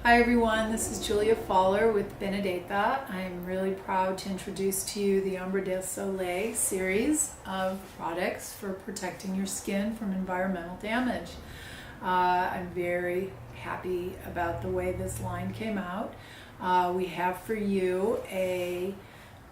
Hi everyone, this is Julia Faller with Benedetta. I'm really proud to introduce to you the Umbra del Sole series of products for protecting your skin from environmental damage. I'm very happy about the way this line came out. We have for you a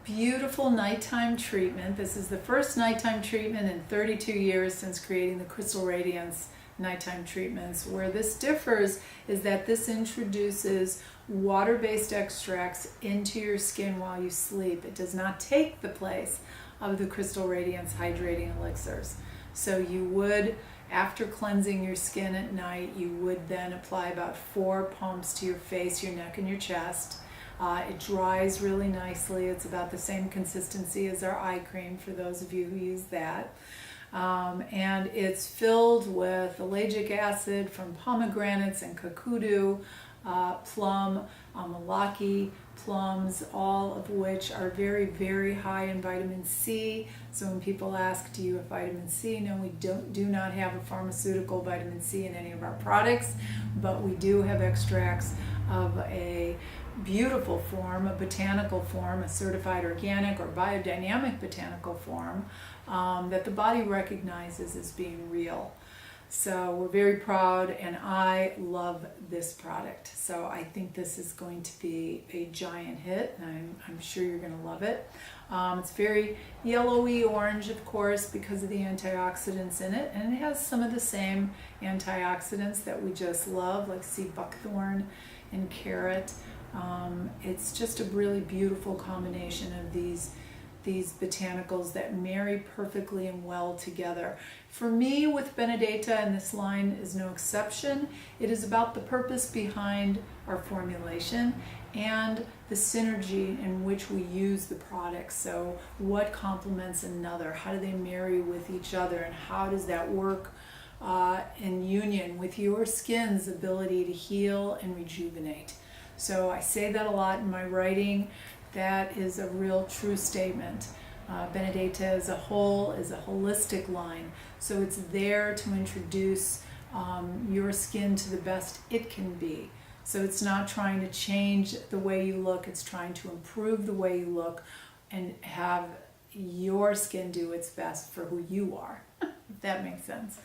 beautiful nighttime treatment. This is the first nighttime treatment in 32 years since creating the Crystal Radiance nighttime treatments. Where this differs is that this introduces water-based extracts into your skin while you sleep. It does not take the place of the Crystal Radiance Hydrating Elixirs. So you would, after cleansing your skin at night, you would then apply about 4 pumps to your face, your neck, and your chest. It dries really nicely. It's about the same consistency as our eye cream for those of you who use that. And it's filled with ellagic acid from pomegranates and Kakadu, plum, Amalaki, plums, all of which are very, very high in vitamin C. So when people ask, do you have vitamin C? No, we do not have a pharmaceutical vitamin C in any of our products, but we do have extracts of a beautiful form, a botanical form, a certified organic or biodynamic botanical form that the body recognizes as being real. So we're very proud, and I love this product. So I think this is going to be a giant hit, and I'm sure you're going to love it. It's very yellowy orange, of course, because of the antioxidants in it, and it has some of the same antioxidants that we just love, like sea buckthorn and carrot. It's just a really beautiful combination of these botanicals that marry perfectly and well together. For me, with Benedetta, and this line is no exception, it is about the purpose behind our formulation and the synergy in which we use the products. So what complements another? How do they marry with each other? And how does that work in union with your skin's ability to heal and rejuvenate? So I say that a lot in my writing. That is a real true statement. Benedetta as a whole is a holistic line, so it's there to introduce your skin to the best it can be. So it's not trying to change the way you look, it's trying to improve the way you look and have your skin do its best for who you are, if that makes sense.